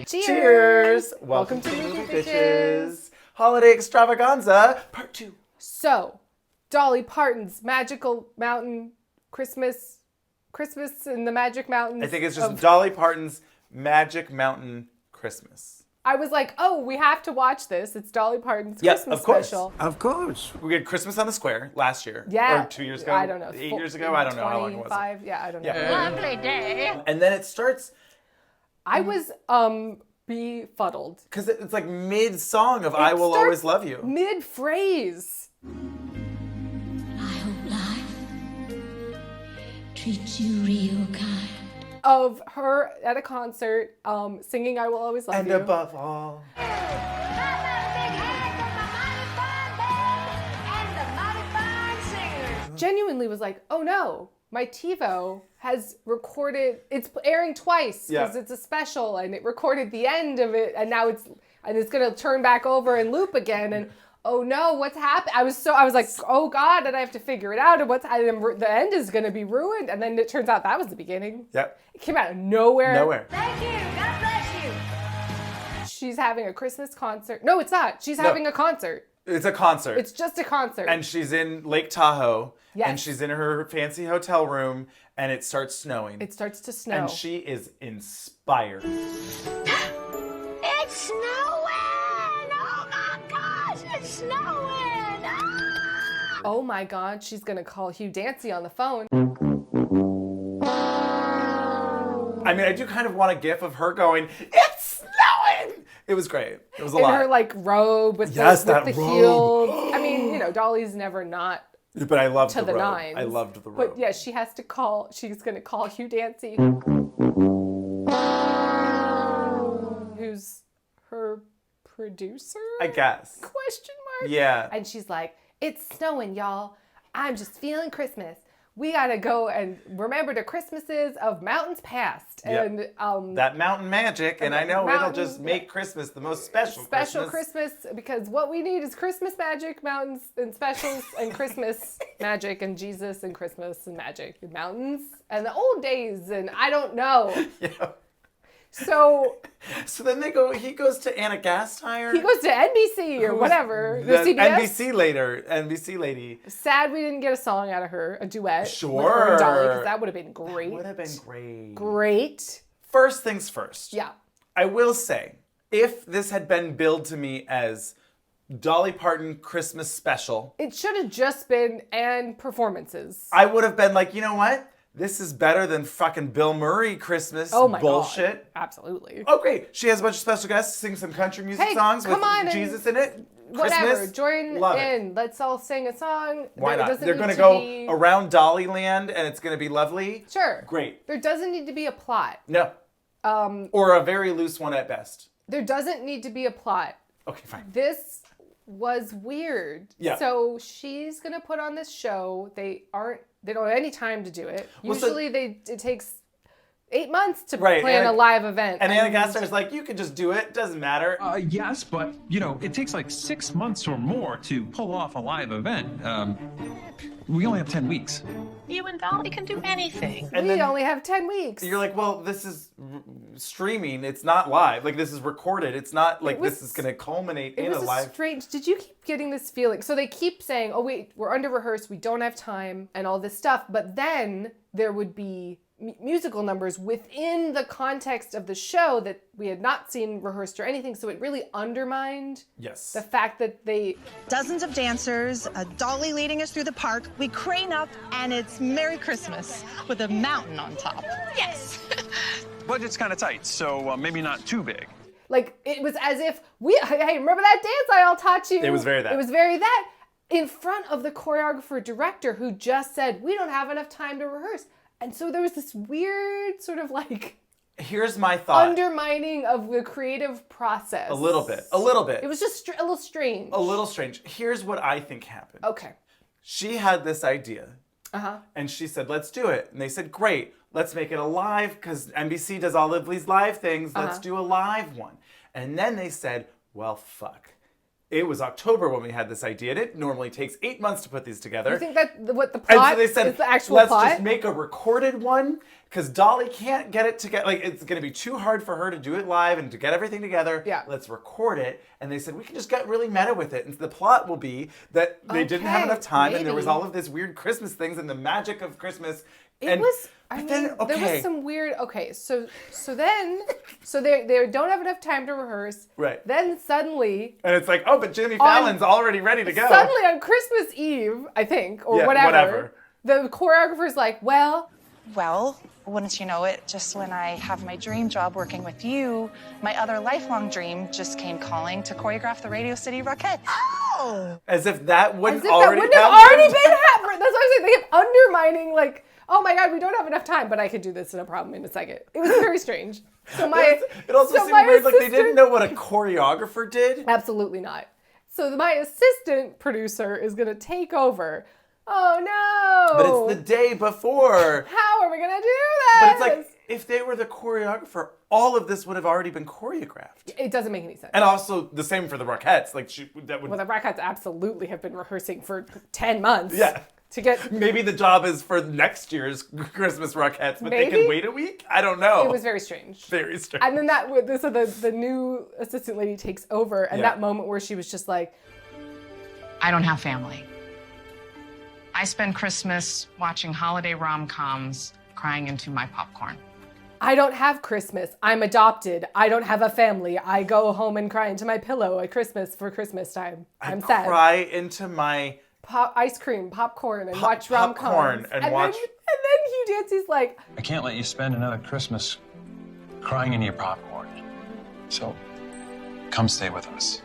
Cheers! Welcome to Movie Bitches. Holiday Extravaganza, Part 2. So, Dolly Parton's Magical Mountain Christmas in the Magic Mountains. I think it's just Dolly Parton's Magic Mountain Christmas. I was like, oh, we have to watch this. It's Dolly Parton's Christmas special. Of course. We had Christmas on the Square last year. Yeah. Or 2 years ago. I don't know. 8 years ago? I don't know how long it was. 25, yeah, I don't know. Yeah. Lovely day. And then it starts... I was befuddled. Because it's like mid-song of I Will Always Love You. Mid-phrase. I hope life treats you real kind. Of her at a concert singing I Will Always Love And You. above all... Genuinely was like, oh no, my TiVo has recorded, it's airing twice because it's a special, and it recorded the end of it, and now it's going to turn back over and loop again, and oh no, what's happened? I was like, oh God, and I have to figure it out, and the end is going to be ruined, and then it turns out that was the beginning. Yep. It came out of nowhere. Thank you. God bless you. She's having a Christmas concert. No, it's not. She's having a concert. It's a concert. It's just a concert. And she's in Lake Tahoe. Yes. And she's in her fancy hotel room, and it starts snowing. It starts to snow. And she is inspired. It's snowing. Oh my gosh, it's snowing. Ah! Oh my God, she's going to call Hugh Dancy on the phone. I mean, I do kind of want a gif of her going, it's snowing! It was great. It was a lot. In her like robe with the heels. I mean, you know, Dolly's never not but I loved to the robe. nines. I loved the robe. But yeah, she's going to call Hugh Dancy. Who's her producer? I guess. Question mark? Yeah. And she's like, it's snowing, y'all. I'm just feeling Christmas. We gotta go and remember the Christmases of mountains past. Yep. And that mountain magic, and I know it'll just make Christmas the most special Christmas, because what we need is Christmas magic, mountains and specials, and Christmas magic, and Jesus and Christmas and magic and mountains and the old days, and I don't know. Yeah. So then he goes to Anna Gasteyer. he goes to NBC or whatever. The CBS. NBC lady. Sad we didn't get a song out of her, a duet. Sure. With her and Dolly, because that would have been great. Would have been great. Great. First things first. Yeah. I will say, if this had been billed to me as Dolly Parton Christmas special, It should have just been and performances. I would have been like, you know what? This is better than fucking Bill Murray Christmas bullshit. God. Absolutely. Oh, great. She has a bunch of special guests, sing some country music songs with Jesus in it. Whatever. Christmas. Join Love in. it. Let's all sing a song. Why not? They're going to go around Dollyland, and it's going to be lovely. Sure. Great. There doesn't need to be a plot. No. Or a very loose one at best. There doesn't need to be a plot. Okay, fine. This was weird. Yeah. So she's going to put on this show. They don't have any time to do it. Well, Usually it takes 8 months to plan a live event. And Anna Gaster's like, you can just do it. Doesn't matter. Yes, but, it takes like 6 months or more to pull off a live event. We only have 10 weeks. You and Dolly can do anything. And we only have 10 weeks. You're like, well, this is streaming. It's not live. Like, this is recorded. It's not like this is going to culminate in a live. It was strange. Did you keep getting this feeling? So they keep saying, oh, wait, we're under rehearsed. We don't have time and all this stuff. But then there would be musical numbers within the context of the show that we had not seen rehearsed or anything. So it really undermined the fact that they... Dozens of dancers, a dolly leading us through the park. We crane up and it's Merry Christmas with a mountain on top. Yes. Budget's kind of tight, so maybe not too big. Like, it was as if hey, remember that dance I all taught you? It was very that. It was very that in front of the choreographer director who just said, we don't have enough time to rehearse. And so there was this weird sort of like... Here's my thought. Undermining of the creative process. A little bit. It was just a little strange. A little strange. Here's what I think happened. Okay. She had this idea. Uh-huh. And she said, let's do it. And they said, great. Let's make it a live, because NBC does all of these live things. Let's do a live one. And then they said, well, fuck. it was October when we had this idea, and it normally takes 8 months to put these together. You think that what the And plot so they said, is the actual let's plot? just make a recorded one, because Dolly can't get it together. Like, it's going to be too hard for her to do it live and to get everything together. Yeah. Let's record it. And they said, we can just get really meta with it. And the plot will be that they didn't have Okay, enough time, and there was maybe. all of this weird Christmas things and the magic of Christmas. It was. I mean, there was some weird. Okay, so they don't have enough time to rehearse. Right. Then suddenly, And it's like, oh, but Jimmy Fallon's already ready to go. suddenly on Christmas Eve, I think, or Yeah, whatever, the choreographer's like, well, Well, wouldn't you know it, just when I have my dream job working with you, my other lifelong dream just came calling to choreograph the Radio City Rockettes. Oh! As if that wouldn't as if that already wouldn't have happened. already been happening. That's what I'm saying. They kept undermining, like, oh my God, we don't have enough time, but I could do this in a problem in a second. It was very strange. So It also seemed weird, like they didn't know what a choreographer did. Absolutely not. So my assistant producer is going to take over. Oh no! But it's the day before. How are we going to do this? But it's like, if they were the choreographer, all of this would have already been choreographed. It doesn't make any sense. And also the same for the Rockettes. Like that would. Well, the Rockettes absolutely have been rehearsing for 10 months. Yeah. To get. Maybe the job is for next year's Christmas Rockettes, but they Maybe? can wait a week? I don't know. It was very strange. Very strange. And then so the new assistant lady takes over, and that moment where she was just like, I don't have family. I spend Christmas watching holiday rom-coms, crying into my popcorn. I don't have Christmas. I'm adopted. I don't have a family. I go home and cry into my pillow at Christmas for Christmas time. I'm sad. Cry into my Ice cream, popcorn, and watch rom-coms. popcorn and watch- And then Hugh Dancy's like, I can't let you spend another Christmas crying into your popcorn. So, come stay with us.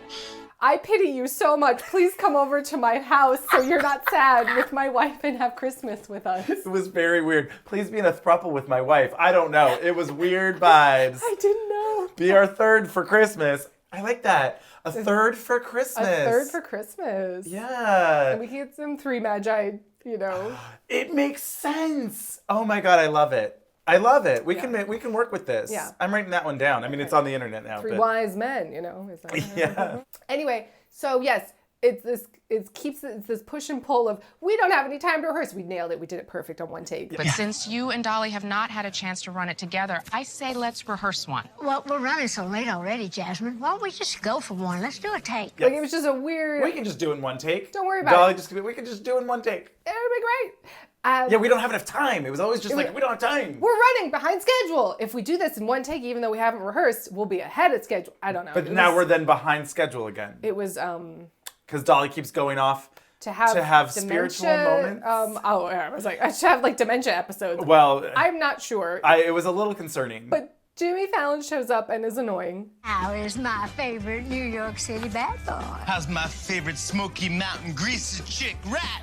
I pity you so much. Please come over to my house so you're not sad with my wife and have Christmas with us. It was very weird. Please be in a throuple with my wife. I don't know. It was weird vibes. I didn't know. Be our third for Christmas. I like that. A third for Christmas. A third for Christmas. Yeah. And we can get some three magi, you know. It makes sense. Oh my God, I love it. I love it. We can work with this. Yeah. I'm writing that one down. I mean, it's on the internet now. Three but- wise men, you know. Is that Yeah. Anyway, so yes, it's this push and pull of we don't have any time to rehearse. We nailed it. We did it perfect on one take. But since you and Dolly have not had a chance to run it together, I say let's rehearse one. Well, we're running so late already, Jasmine. Why don't we just go for one? Let's do a take. Like it was just a weird. We can just do it in one take. Don't worry about Dolly, it. we can just do it in one take. It would be great. Yeah, we don't have enough time. It was always just like, we don't have time. We're running behind schedule. If we do this in one take, even though we haven't rehearsed, we'll be ahead of schedule. I don't know. But now we're then behind schedule again. It was Because Dolly keeps going off to have dementia, spiritual moments. I was like, I should have like dementia episodes. Well, I'm not sure. it was a little concerning. But Jimmy Fallon shows up and is annoying. How is my favorite New York City bad boy? How's my favorite Smoky Mountain greasy chick rat?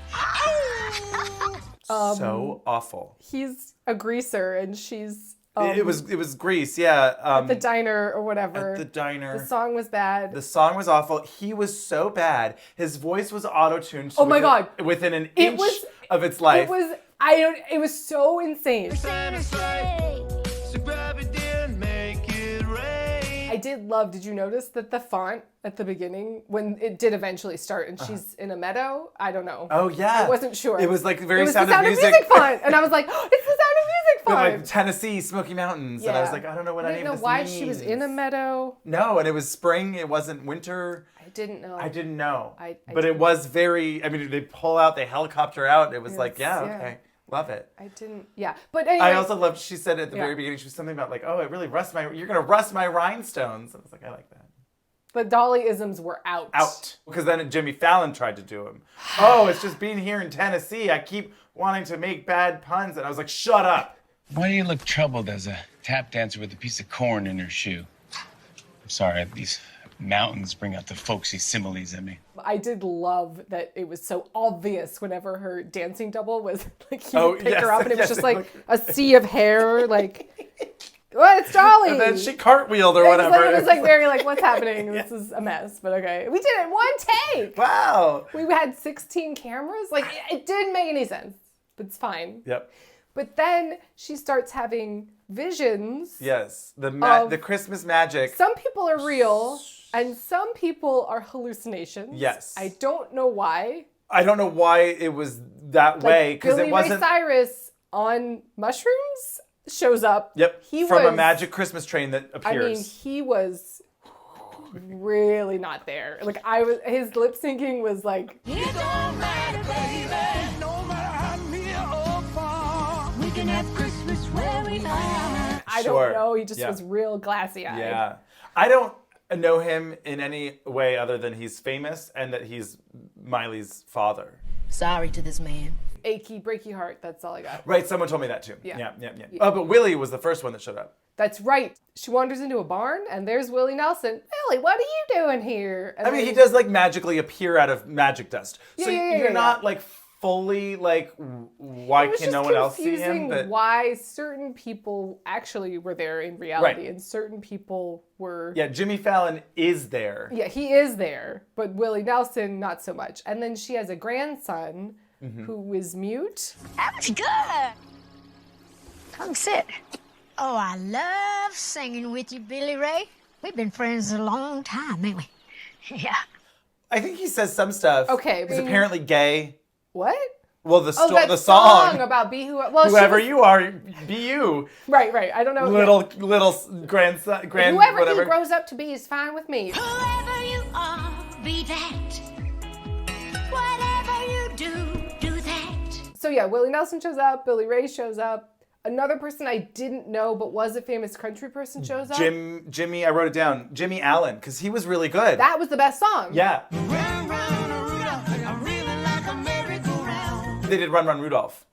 So awful. He's a greaser and she's It was Grease, yeah. at the diner or whatever. At the diner. The song was bad. The song was awful. He was so bad. His voice was auto-tuned. Oh my God. Within an It inch was- of its life. It was so insane. I did you notice that the font at the beginning, when it did eventually start and she's in a meadow? I don't know. Oh yeah. I wasn't sure. It was like very It was Sound the Sound of of Music. Music font. And I was like, oh, it's the Sound of Music With, font. like Tennessee, Smoky Mountains. And I was like, I don't know what any of this I didn't know why means. she was in a meadow. No, and it was spring. It wasn't winter. I didn't know. I didn't know. I but it didn't. was very, I mean, they pull out, they helicopter out. It was like, Yes, yeah, yeah. okay. Love it. I didn't. Yeah. But anyway. I also loved, she said at the Yeah. very beginning, she was something about like, oh, it really rusts you're going to rust my rhinestones. I was like, I like that. The Dolly-isms were out. Out. Because then Jimmy Fallon tried to do him. Oh, it's just being here in Tennessee. I keep wanting to make bad puns. And I was like, shut up. Why do you look troubled as a tap dancer with a piece of corn in her shoe? I'm sorry, these mountains bring out the folksy similes in me. I did love that it was so obvious whenever her dancing double was like he Oh, would pick yes, her up and it was yes, just like a sea of hair, like what? It's Dolly. And then she cartwheeled or It was whatever. like, it was like very like what's happening? This is a mess, but okay. We did it in one take. Wow. We had 16 cameras. Like it didn't make any sense, but it's fine. Yep. But then she starts having visions. Yes, the Christmas magic. Some people are real, and some people are hallucinations. Yes. I don't know why. I don't know why it was that way, because it wasn't. Billy Ray Cyrus on mushrooms shows up. Yep. From a magic Christmas train that appears. I mean, he was really not there. Like his lip syncing was like. It don't matter, baby. No matter how near or far, we can have Christmas where we are. I don't know. He just was real glassy-eyed. Yeah. I don't know him in any way other than he's famous and that he's Miley's father. Sorry to this man. Achy, breaky heart. That's all I got. Right. Someone told me that too. Yeah. Oh, but Willie was the first one that showed up. That's right. She wanders into a barn, and there's Willie Nelson. Willie, what are you doing here? And I mean, he does like magically appear out of magic dust. So you're not like fully like, why can no one else see him? But why certain people actually were there in reality, and certain people were. Yeah, Jimmy Fallon is there. Yeah, he is there, but Willie Nelson not so much. And then she has a grandson who is mute. That was good. Come sit. Oh, I love singing with you, Billy Ray. We've been friends a long time, ain't we? Yeah. I think he says some stuff. Okay. He's apparently gay. What? Well, the song about be whoever you are, be you. Right. I don't know. Little grandson, whoever whatever. he grows up to be is fine with me. Whoever you are, be that. Whatever you do that. So yeah, Willie Nelson shows up. Billy Ray shows up. Another person I didn't know but was a famous country person shows up. Jimmy, I wrote it down. Jimmy Allen, because he was really good. That was the best song. Yeah. They did Run Run Rudolph.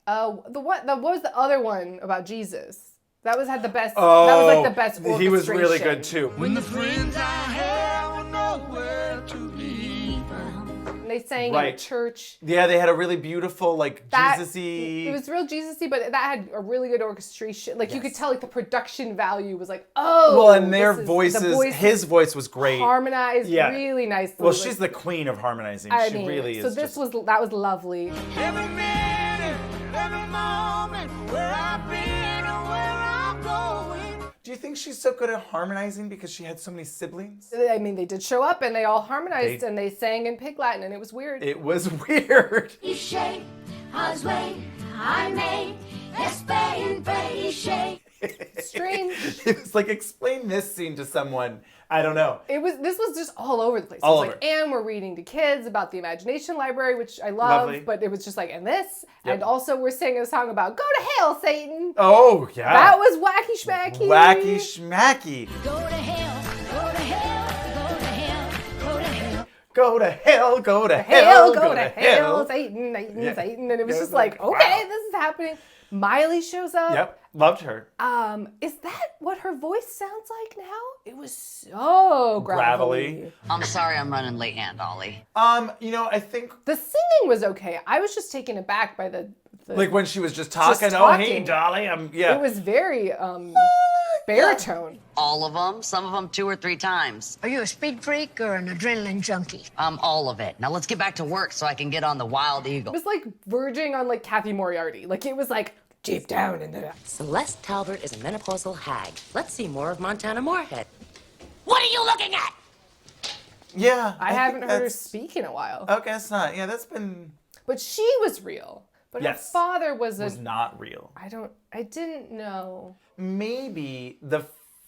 What was the other one about Jesus? That had the best. Oh, that was like the best orchestration. He was really good too. When the friends I have were nowhere to leave. And they sang in a church. Yeah, they had a really beautiful, like, Jesus-y. It was real Jesus-y, but that had a really good orchestration. Like, you could tell, like, the production value was like, oh. Well, and their voices, his voice was great. Harmonized really nicely. Well, she's the queen of harmonizing. She really is. So that was lovely. Every minute, every moment, where I've been or where I'm going. Do you think she's so good at harmonizing because she had so many siblings? I mean, they did show up and they all harmonized and they sang in Pig Latin and it was weird. It was weird. Strange. It was like, explain this scene to someone. I don't know. This was just all over the place. All it was over. Like, and we're reading to kids about the Imagination Library, which I love. Lovely. But it was just like, and this. Yep. And also we're singing a song about go to hell, Satan. Oh, yeah. That was wacky schmacky. Wacky schmacky. Go to hell, go to hell, go to hell, go to hell. Go to hell, go to hell, go to hell, Satan, Satan. And it was just like, okay, this is happening. Miley shows up. Yep, loved her. Is that what her voice sounds like now? It was so gravelly. I'm sorry I'm running late, Aunt Dolly. I think the singing was okay. I was just taken aback by the like when she was just talking. Oh, hey, Dolly, It was very baritone. All of them. Some of them 2 or 3 times. Are you a speed freak or an adrenaline junkie? All of it. Now let's get back to work so I can get on the Wild Eagle. It was like verging on like Kathy Moriarty. Like it was like deep down in the. Celeste Talbert is a menopausal hag. Let's see more of Montana Moorhead. What are you looking at? Yeah. I haven't heard her speak in a while. Okay, it's not. Yeah, that's been. But she was real. But her father was not real. I didn't know. Maybe the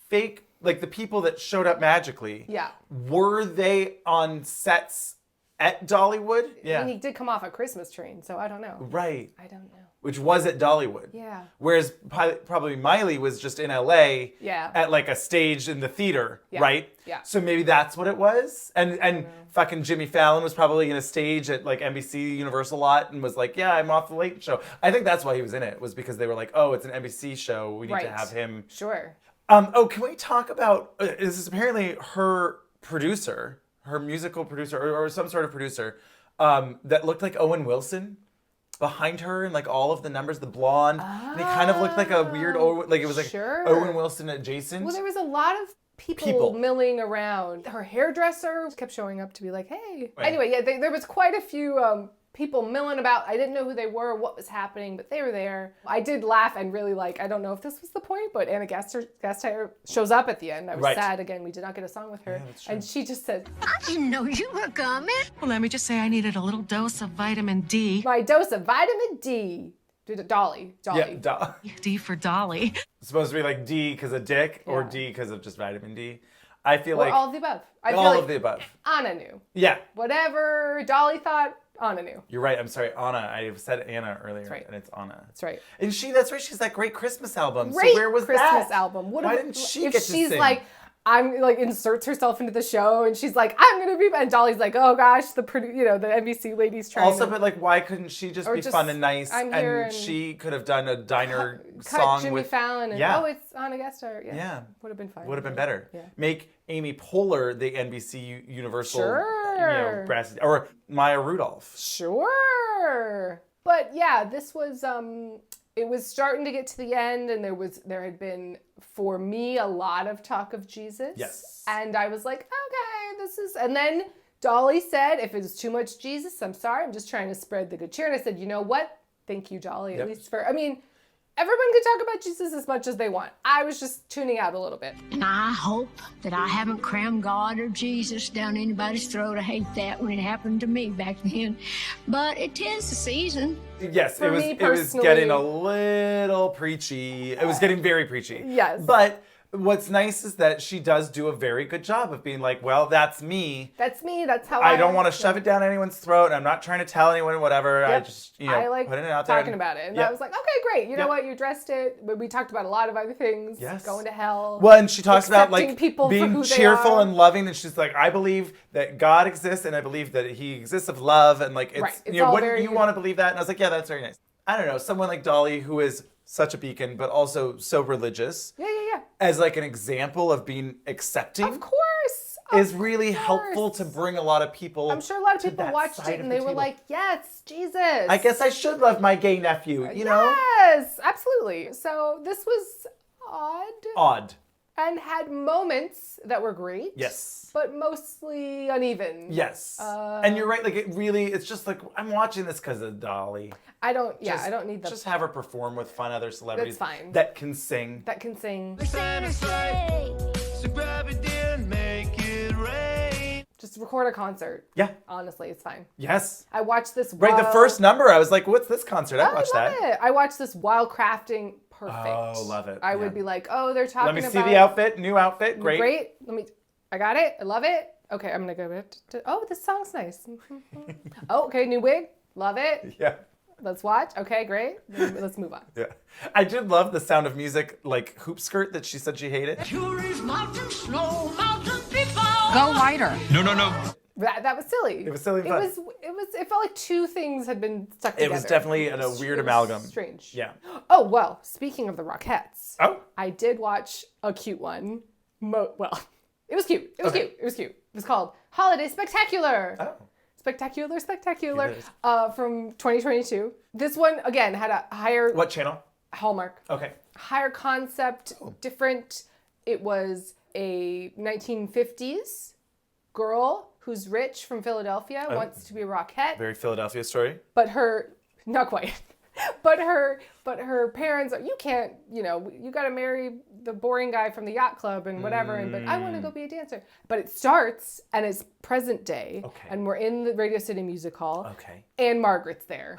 fake, like the people that showed up magically. Yeah. Were they on sets at Dollywood? Yeah. I mean, he did come off a Christmas train, so I don't know. Right. I don't know. Which was at Dollywood. Yeah. Whereas probably Miley was just in LA. Yeah. At like a stage in the theater, yeah. right? Yeah. So maybe that's what it was. And fucking Jimmy Fallon was probably in a stage at like NBC Universal lot and was like, yeah, I'm off the Late Show. I think that's why he was in it, was because they were like, oh, it's an NBC show. We need to have him. Sure. Can we talk about, this is apparently her producer, her musical producer or some sort of producer that looked like Owen Wilson. Behind her and like all of the numbers, the blonde, and he kind of looked like a weird, like it was like Owen Wilson adjacent. Well, there was a lot of people milling around. Her hairdresser kept showing up to be like, hey. Right. Anyway, yeah, there was quite a few people milling about. I didn't know who they were, what was happening, but they were there. I did laugh and really I don't know if this was the point, but Anna Gasteyer shows up at the end. I was sad again. We did not get a song with her. Yeah, and she just said, I didn't know you were coming. Well, let me just say I needed a little dose of vitamin D. My dose of vitamin D. Dolly. Yeah, D for Dolly. It's supposed to be like D because of dick or D because of just vitamin D. I feel like all of the above. I feel all like of the above. Anna knew. Yeah. Whatever Dolly thought, Anna knew. You're right. I'm sorry, Anna. I said Anna earlier, That's right. and it's Anna. That's right. And that's right. She's that great Christmas album. Great so where was Christmas that? album. Why didn't she if get to she's sing? like, I'm like inserts herself into the show, and she's like, I'm gonna be, and Dolly's like, oh gosh, the NBC lady's trying. Also, but like, why couldn't she just be fun and nice? I'm here and she could have done a diner cut song Jimmy with Fallon, and it's Anna Gasteyer. Yeah, would have been fine. Would have been better. Yeah. Make Amy Poehler the NBC Universal, sure. brass, or Maya Rudolph. Sure. But yeah, this was it was starting to get to the end, and there had been, for me, a lot of talk of Jesus. Yes. And I was like, okay, and then Dolly said, if it's too much Jesus, I'm sorry, I'm just trying to spread the good cheer. And I said, you know what? Thank you, Dolly, at least for, everyone can talk about Jesus as much as they want. I was just tuning out a little bit. And I hope that I haven't crammed God or Jesus down anybody's throat. I hate that when it happened to me back then. But it 'tis the season. Yes, it was getting a little preachy. It was getting very preachy. Yes. But what's nice is that she does do a very good job of being like, well, that's me. That's me. That's how I don't want to shove it down anyone's throat. And I'm not trying to tell anyone whatever. Yep. I just, I like putting it out there. talking about it. And I was like, okay, great. You know what? You addressed it. But we talked about a lot of other things. Yes. Going to hell. Well, and she talks about like people being cheerful and loving. And she's like, I believe that God exists, and I believe that He exists of love. And like, it's wouldn't you want to believe that? And I was like, yeah, that's very nice. I don't know, someone like Dolly, who is such a beacon, but also so religious. Yeah. As like an example of being accepting. Of course. Is really helpful to bring a lot of people. I'm sure a lot of people watched it and they were like, yes, Jesus. I guess I should love my gay nephew, you know? Yes, absolutely. So this was odd. And had moments that were great. Yes. But mostly uneven. Yes. And you're right, like it's just like, I'm watching this because of Dolly. I don't need Just have her perform with fun other celebrities. That's fine. That can sing. Just record a concert. Yeah. Honestly, it's fine. Yes. I watched this. Right, the first number, I was like, what's this concert? I watched that. It. I watched this while crafting. Perfect. Oh, love it. I would be like, oh, they're talking about. Let me see the outfit, new outfit, great. I got it. I love it. Okay, I'm gonna go back to, oh, this song's nice. Oh, okay, new wig. Love it. Yeah. Let's watch. Okay, great. Let's move on. Yeah. I did love the Sound of Music, like, hoop skirt that she said she hated. Mountain snow, mountain people. Go lighter. No. That was silly. It was silly and fun. It felt like two things had been stuck together. It was definitely a weird amalgam. Strange. Yeah. Oh, well, speaking of the Rockettes. Oh. I did watch a cute one. Well, it was cute. It was cute. It was cute. It was called Holiday Spectacular. Oh. Spectacular, from 2022. This one, again, had a higher... What channel? Hallmark. Okay. Higher concept, different. It was a 1950s girl who's rich from Philadelphia, wants to be a Rockette. Very Philadelphia story. But her... Not quite. But her parents, you can't, you got to marry the boring guy from the yacht club and whatever. But I want to go be a dancer. But it starts and it's present day. Okay. And we're in the Radio City Music Hall. Okay. And Margaret's there.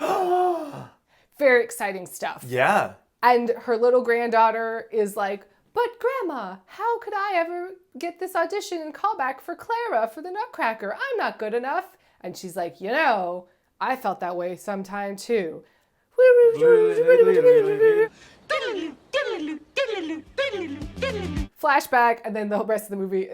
Very exciting stuff. Yeah. And her little granddaughter is like, but Grandma, how could I ever get this audition and call back for Clara for the Nutcracker? I'm not good enough. And she's like, I felt that way sometime too. Flashback, and then the rest of the movie.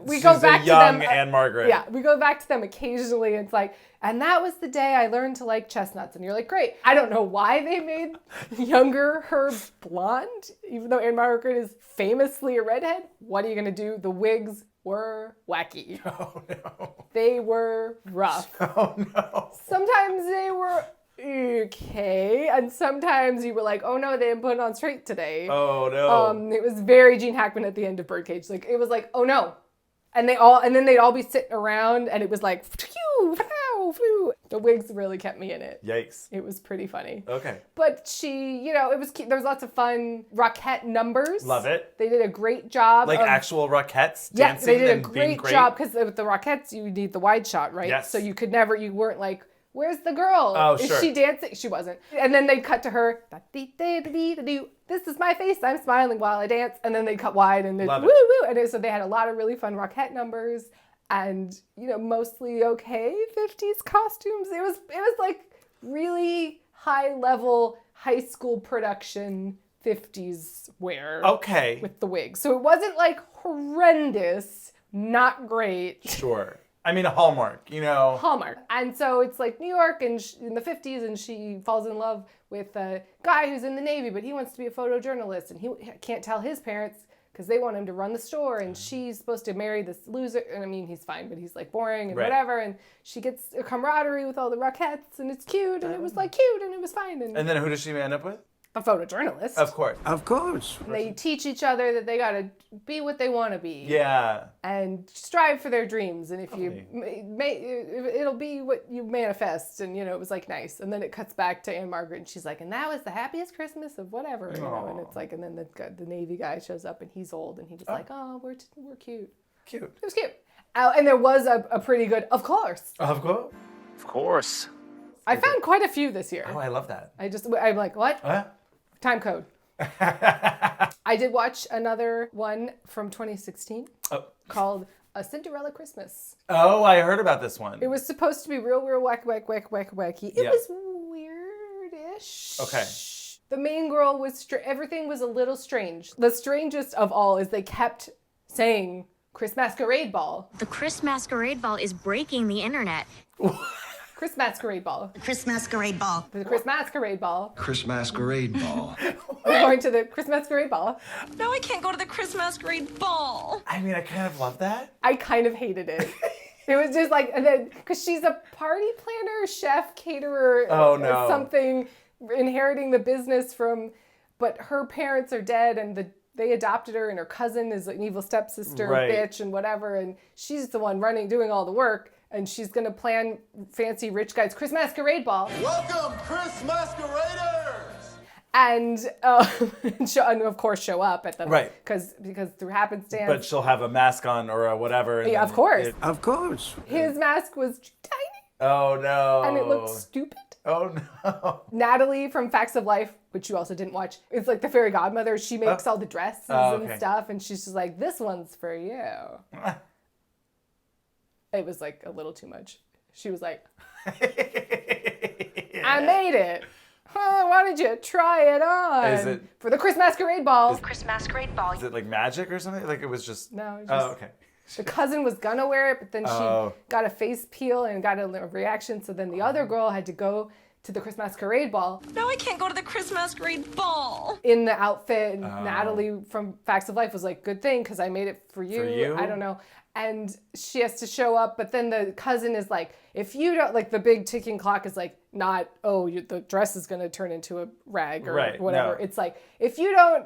We go back to them. Anne Margaret. Yeah, we go back to them occasionally. It's like, and that was the day I learned to like chestnuts. And you're like, great. I don't know why they made younger her blonde, even though Anne Margaret is famously a redhead. What are you gonna do? The wigs were wacky. Oh no. They were rough. Oh no. Sometimes they were okay, and sometimes you were like, oh no, they didn't put it on straight today. Oh no. It was very Gene Hackman at the end of Birdcage. Like, it was like, oh no. And then they'd all be sitting around, and it was like, phew, flew. The wigs really kept me in it. Yikes. It was pretty funny. Okay. But she, it was cute. There was lots of fun Rockette numbers. Love it. They did a great job. Like actual Rockettes yeah, dancing they did a and being great great. job because with the Rockettes you need the wide shot, right? Yes. So you weren't like, where's the girl? Oh, Is sure. she dancing? She wasn't. And then they'd cut to her. This is my face. I'm smiling while I dance. And then they'd cut wide and they'd woo woo. And so they had a lot of really fun Rockette numbers and mostly okay 50s costumes. It was like really high level high school production 50s wear. Okay. With the wigs. So it wasn't like horrendous, not great. Sure. I mean, a Hallmark, Hallmark. And so it's like New York and in the 50s, and she falls in love with a guy who's in the Navy, but he wants to be a photojournalist, and he can't tell his parents because they want him to run the store, and she's supposed to marry this loser. And I mean, he's fine, but he's like boring and whatever. And she gets a camaraderie with all the Rockettes, and it's cute, and it was like cute, and it was fine. And then who does she end up with? A photojournalist. Of course. Of course. And they teach each other that they gotta be what they want to be. Yeah. And strive for their dreams. And if you it'll be what you manifest. And it was like nice. And then it cuts back to Anne Margaret, and she's like, and that was the happiest Christmas of whatever. And it's like, and then the Navy guy shows up, and he's old, and he was like, oh, we're cute. Cute. It was cute. And there was a pretty good, of course. Of course. Of course. I found quite a few this year. Oh, I love that. I'm like, what? Time code. I did watch another one from 2016 called A Cinderella Christmas. Oh, I heard about this one. It was supposed to be real wacky. It was weird-ish. Okay. The main girl was, everything was a little strange. The strangest of all is they kept saying Chris Masquerade Ball. The Chris Masquerade Ball is breaking the internet. Chris Masquerade Ball. Chris Masquerade Ball. The Chris Masquerade Ball. Chris Masquerade Ball. We're going to the Chris Masquerade Ball. No, I can't go to the Chris Masquerade Ball. I mean, I kind of love that. I kind of hated it. It was just like, and then, because she's a party planner, chef, caterer, or something, inheriting the business from, but her parents are dead, and they adopted her, and her cousin is an evil stepsister, bitch, and whatever, and she's the one doing all the work. And she's going to plan fancy rich guy's Chris Masquerade Ball. Welcome, Chris Masqueraders! And of course show up at them. Right. Because through happenstance. But she'll have a mask on or a whatever. Yeah, of course. Of course. His mask was tiny. Oh, no. And it looked stupid. Oh, no. Natalie from Facts of Life, which you also didn't watch, is like the fairy godmother. She makes all the dresses and stuff. And she's just like, this one's for you. It was like a little too much. She was like, I made it. Why don't you try it on? Is it for the Chris Masquerade Ball? Chris Masquerade Ball. Is it like magic or something? Like it was just. No. Okay. The cousin was gonna wear it, but then she got a face peel and got a reaction. So then the other girl had to go to the Chris Masquerade Ball. No, I can't go to the Chris Masquerade Ball. In the outfit, and Natalie from Facts of Life was like, good thing, because I made it for you. For you? I don't know. And she has to show up, but then the cousin is like, if you don't, like the big ticking clock is like, not, the dress is going to turn into a rag or whatever. No. It's like, if you don't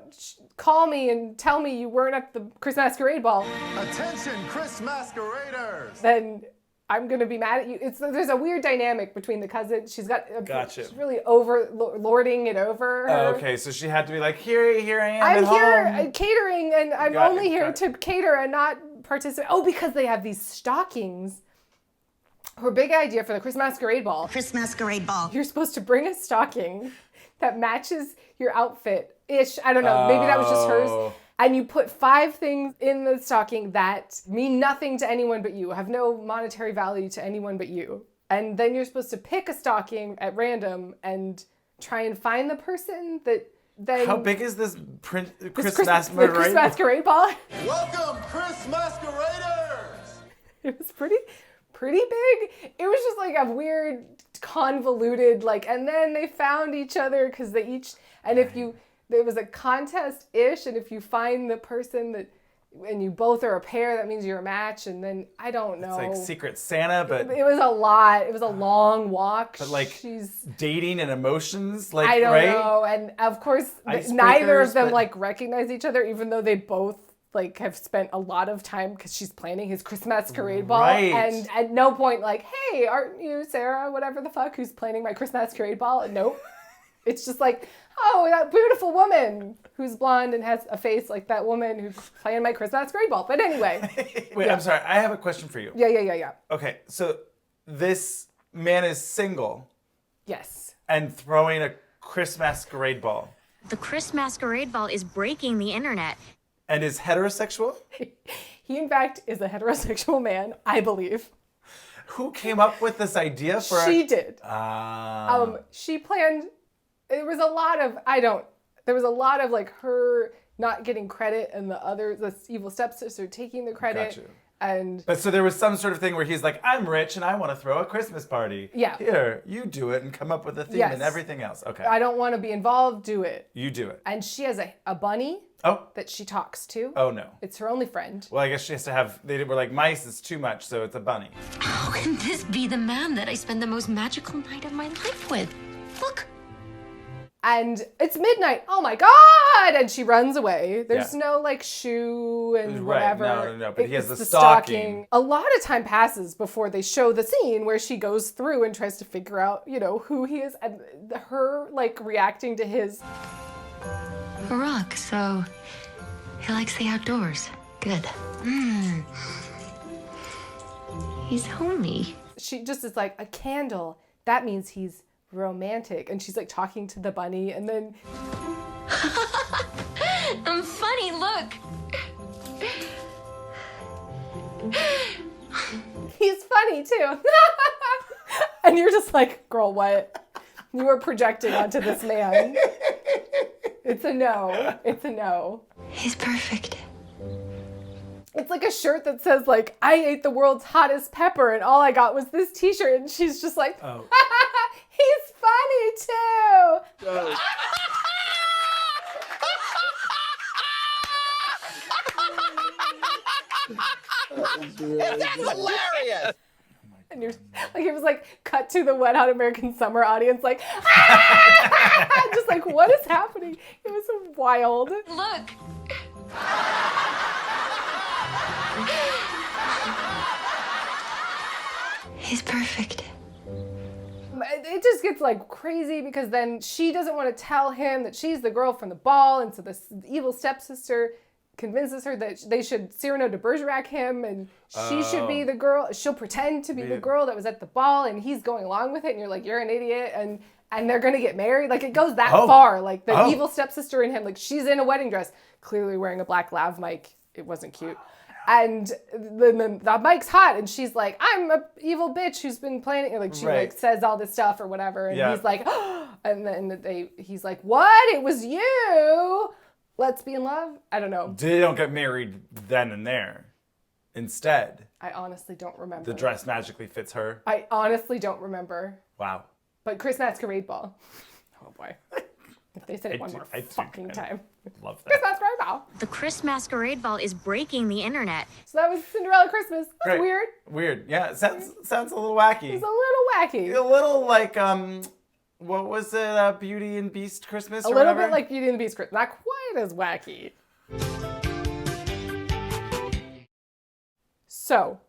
call me and tell me you weren't at the Chris Masquerade Ball. Attention, Chris Masqueraders! Then I'm going to be mad at you. There's a weird dynamic between the cousin. She's she's really lording it over her. Oh, okay, so she had to be like, here I am I'm at here home. Catering, and I'm only here to cater and not participate. Oh, because they have these stockings. Her big idea for the Chris Masquerade Ball. Chris Masquerade Ball. You're supposed to bring a stocking that matches your outfit-ish. I don't know. Maybe that was just hers. And you put 5 things in the stocking that mean nothing to anyone but you, have no monetary value to anyone but you. And then you're supposed to pick a stocking at random and try and find the person that then... How big is this Chris Masquerade Ball? Welcome, Chris Masqueraders! It was pretty big. It was just like a weird, convoluted, and then they found each other because they each... And there was a contest-ish, and if you find the person and you both are a pair, that means you're a match, and then, I don't know. It's like Secret Santa, but... It was a lot. It was a long walk. But dating and emotions, I don't know, and of course, neither of them, recognize each other, even though they both like have spent a lot of time because she's planning his Christmas masquerade ball, Right. and at no point like, hey, aren't you Sarah, whatever the fuck, who's planning my Christmas masquerade ball? Nope. It's just like, oh, that beautiful woman who's blonde and has a face like that woman who planned my Christmas masquerade ball. But anyway. Wait, yeah. I'm sorry. I have a question for you. Yeah. Okay, so this man is single Yes. and throwing a Christmas masquerade ball The Chris Masquerade Ball is breaking the internet. and is heterosexual? He, in fact, is a heterosexual man, I believe. Who came up with this idea for She did. She planned, there was a lot of like her not getting credit and the evil stepsister taking the credit. Gotcha. But so there was some sort of thing where he's like, I'm rich and I want to throw a Christmas party. Yeah. Here, you do it and come up with a theme Yes. and everything else. Okay. I don't want to be involved, do it. You do it. And she has a bunny Oh. that she talks to. Oh, no. It's her only friend. Well, I guess she has to have, they were like, mice is too much, so it's a bunny. How can this be the man that I spend the most magical night of my life with? Look. And it's midnight. Oh my God! And she runs away. There's Yeah. no like shoe and Right. whatever. No. But he has It's the stocking. A lot of time passes before they show the scene where she goes through and tries to figure out, who he is, and her like reacting to his. Rock, so he likes the outdoors. Good. He's homey. She just is like, a candle. That means he's romantic. And she's like talking to the bunny, and then I'm funny, look. he's funny too. And you're just like, girl, what? You are projecting onto this man. It's a no. It's a no. He's perfect. It's like a shirt that says like, I ate the world's hottest pepper and all I got was this t-shirt. And she's just like, Oh. he's funny too. That's hilarious. And you're like, it was like cut to the Wet Hot American Summer audience, like, just like, what is happening? It was wild. Look. He's perfect. It just gets like crazy because then she doesn't want to tell him that she's the girl from the ball, and so this evil stepsister convinces her that they should Cyrano de Bergerac him, and she should be the girl. She'll pretend to be the girl that was at the ball, and he's going along with it, and you're like, you're an idiot, and they're gonna get married. Like, it goes that far. Like, the evil stepsister and him, like, she's in a wedding dress, clearly wearing a black lav mic. It wasn't cute. And then the mic's hot, and she's like, I'm a evil bitch who's been planning. Like, she like says all this stuff or whatever, and he's like, oh, and then he's like, what? It was you. Let's be in love. I don't know. They don't get married then and there. Instead, I honestly don't remember. the dress magically fits her. I honestly don't remember. Wow. But Chris Masquerade Ball. Oh boy. If they said it one more fucking time. Love Chris that. Masquerade Ball. The Chris Masquerade Ball is breaking the internet. So that was Cinderella Christmas. That's Great. weird. Weird. Yeah, it sounds a little wacky. It's a little wacky. A little like what was it? Beauty and Beast Christmas. A or little whatever? bit like Beauty and the Beast Christmas. Not quite as wacky. So,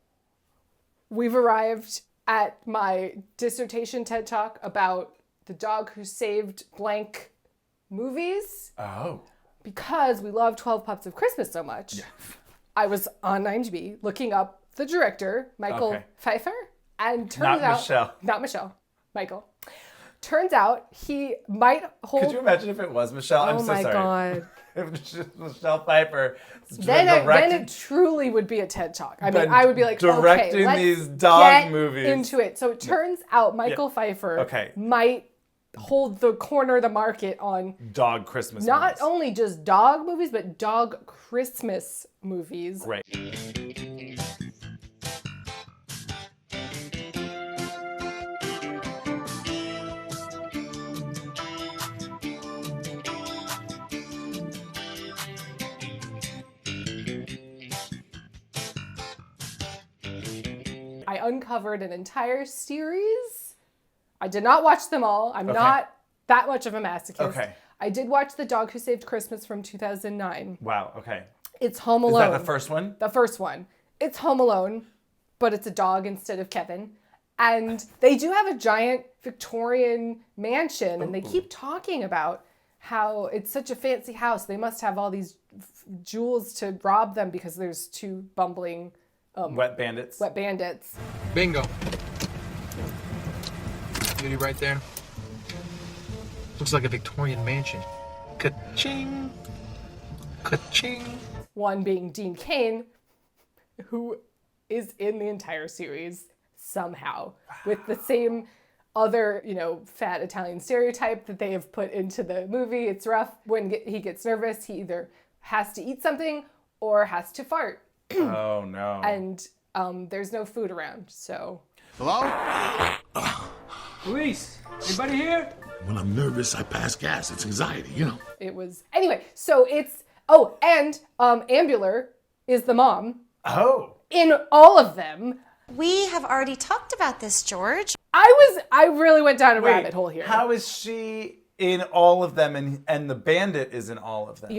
we've arrived at my dissertation TED Talk about the dog who saved blank movies. Oh. Because we love 12 Pups of Christmas so much. Yeah. I was on IMDb looking up the director, Michael Pfeiffer, and turns out... Not Michelle. Michael. Turns out he might hold... Could you imagine if it was Michelle? I'm so sorry. Oh my God. If Michelle Pfeiffer then it truly would be a TED Talk. I mean, I would be like, directing okay, let's these dog get movies into it. So it turns out Michael Pfeiffer might hold the corner of the market on dog Christmas not movies. only just dog movies, but dog Christmas movies. Great. I uncovered an entire series. I did not watch them all. I'm not that much of a masochist. Okay. I did watch The Dog Who Saved Christmas from 2009. Wow, okay. It's Home Alone. Is that the first one? The first one. It's Home Alone, but it's a dog instead of Kevin. And they do have a giant Victorian mansion, and they keep talking about how it's such a fancy house. They must have all these jewels to rob them because there's two bumbling wet bandits. Bingo. Beauty right there. Looks like a Victorian mansion. Ka-ching. Ka-ching. One being Dean Cain, who is in the entire series somehow with the same other, fat Italian stereotype that they have put into the movie. It's rough. When he gets nervous, he either has to eat something or has to fart. Oh, no. And there's no food around, so... Hello? Luis, anybody here? When I'm nervous, I pass gas. It's anxiety, It was... Anyway, so it's... Oh, and Ambular is the mom. Oh. In all of them. We have already talked about this, George. I really went down a rabbit hole here. How is she in all of them and the bandit is in all of them?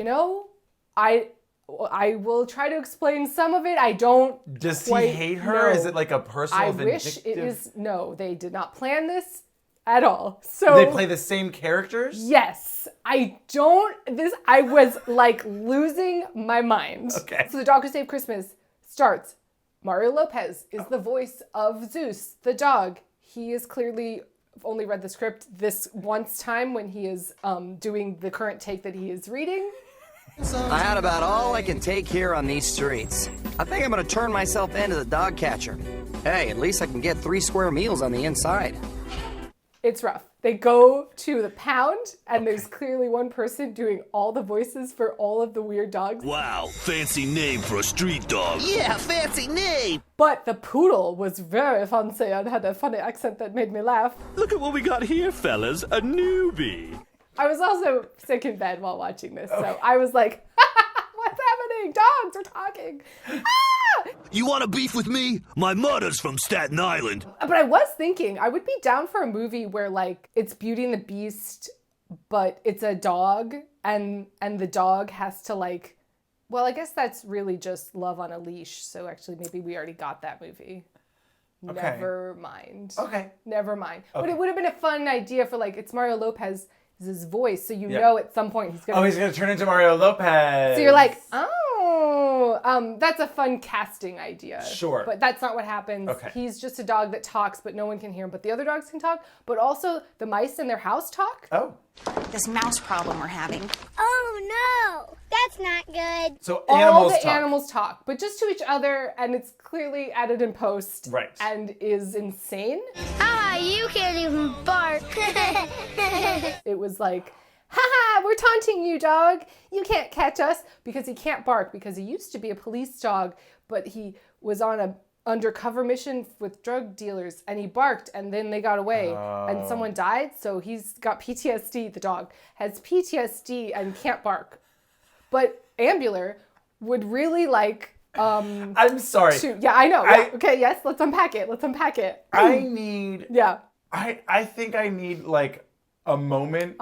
I will try to explain some of it. I don't. Does he hate her? No. Is it like a personal vindictive? Wish it is. No, they did not plan this at all. So they play the same characters? Yes. I was like losing my mind. Okay. So the Dog Who Saved Christmas starts. Mario Lopez is the voice of Zeus, the dog. He is clearly only read the script this once time when he is doing the current take that he is reading. I had about all I can take here on these streets. I think I'm gonna turn myself into the dog catcher. Hey, at least I can get 3 square meals on the inside. It's rough. They go to the pound, and there's clearly one person doing all the voices for all of the weird dogs. Wow, fancy name for a street dog. Yeah, fancy name! But the poodle was very fancy and had a funny accent that made me laugh. Look at what we got here, fellas. A newbie. I was also sick in bed while watching this, so I was like, what's happening? Dogs are talking. You want to beef with me? My mother's from Staten Island. But I was thinking, I would be down for a movie where, like, it's Beauty and the Beast, but it's a dog, and the dog has to, like... Well, I guess that's really just Love on a Leash, so actually maybe we already got that movie. Okay. Never mind. Okay. Never mind. Okay. But it would have been a fun idea for, like, it's Mario Lopez... his voice, so you know at some point he's gonna... Oh, he's gonna turn into Mario Lopez. So you're like, that's a fun casting idea. Sure. But that's not what happens. Okay. He's just a dog that talks, but no one can hear him. But the other dogs can talk. But also, the mice in their house talk. Oh. This mouse problem we're having. Oh no, that's not good. So all the animals talk, but just to each other, and it's clearly added in post. Right. And is insane. You can't even bark. It was like, haha, we're taunting you, dog. You can't catch us, because he can't bark, because he used to be a police dog, but he was on a undercover mission with drug dealers, and he barked, and then they got away, and someone died, so he's got PTSD. The dog has PTSD and can't bark. But Ambular would really like... I'm sorry. Yeah, I know. Okay, yes, let's unpack it. I need... Yeah. I think I need, like, a moment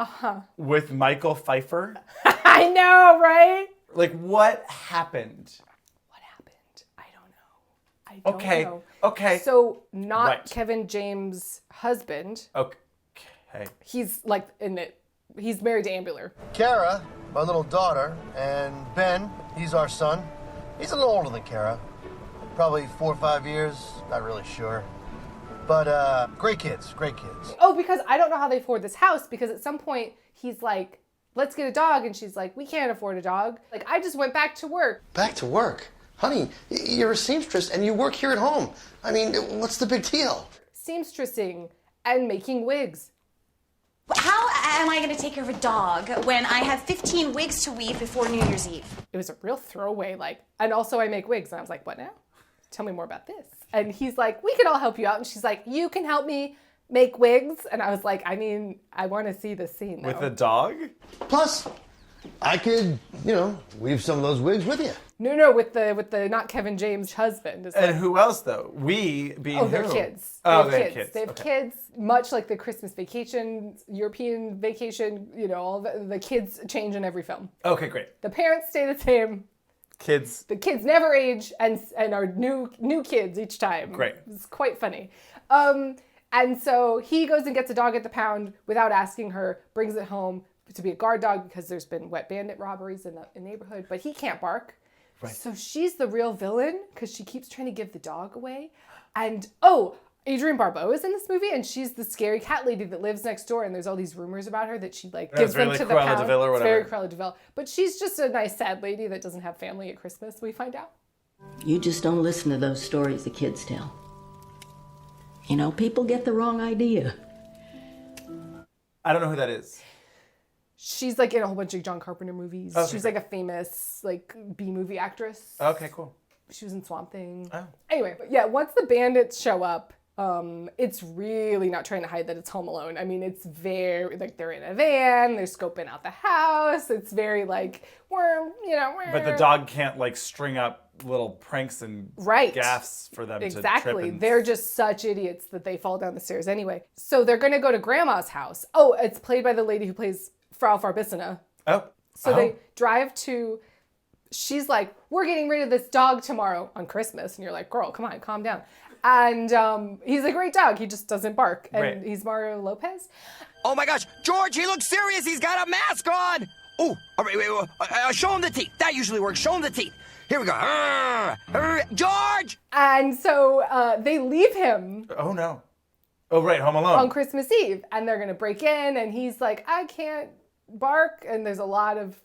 with Michael Pfeiffer. I know, right? Like, what happened? I don't know. Okay. So, not Right. Kevin James' husband. Okay. He's, like, in it. He's married to Ambular. Kara, my little daughter, and Ben, he's our son. He's a little older than Kara. Probably 4 or 5 years, not really sure. But great kids. Oh, because I don't know how they afford this house, because at some point he's like, let's get a dog, and she's like, we can't afford a dog. Like, I just went back to work. Back to work? Honey, you're a seamstress and you work here at home. I mean, what's the big deal? Seamstressing and making wigs. How am I going to take care of a dog when I have 15 wigs to weave before New Year's Eve? It was a real throwaway, like, and also I make wigs. And I was like, what now? Tell me more about this. And he's like, we can all help you out. And she's like, you can help me make wigs. And I was like, I mean, I want to see this scene though. With a dog? Plus, I could, weave some of those wigs with you. No, with the not Kevin James husband. And who else though? We being they're who? kids. Oh, they have kids. They have kids, much like the Christmas Vacation, European Vacation. All the kids change in every film. Okay, great. The parents stay the same. Kids. The kids never age and are new kids each time. Great. It's quite funny. And so he goes and gets a dog at the pound without asking her, brings it home to be a guard dog because there's been wet bandit robberies in the neighborhood, but he can't bark. Right. So she's the real villain because she keeps trying to give the dog away. And, Adrienne Barbeau is in this movie, and she's the scary cat lady that lives next door, and there's all these rumors about her that she, gives them to the pound. It's very Cruella de Vil. But she's just a nice, sad lady that doesn't have family at Christmas, we find out. You just don't listen to those stories the kids tell. You know, people get the wrong idea. I don't know who that is. She's, in a whole bunch of John Carpenter movies. Okay, she's, a famous, B-movie actress. Okay, cool. She was in Swamp Thing. Oh. Anyway, but yeah, once the bandits show up, it's really not trying to hide that it's Home Alone. I mean, it's very, they're in a van, they're scoping out the house. It's very, we're. But the dog can't, string up little pranks and gaffes for them to trip. Exactly. They're just such idiots that they fall down the stairs anyway. So they're going to go to Grandma's house. Oh, it's played by the lady who plays Frau Farbissina. Oh. So they drive to... She's like, we're getting rid of this dog tomorrow on Christmas. And you're like, girl, come on, calm down. And he's a great dog. He just doesn't bark. And he's Mario Lopez. Oh my gosh, George, he looks serious. He's got a mask on. Oh, all right, wait. Show him the teeth. That usually works. Show him the teeth. Here we go. George! And so they leave him. Oh, no. Oh, right, Home Alone. On Christmas Eve. And they're going to break in. And he's like, I can't bark. And there's a lot of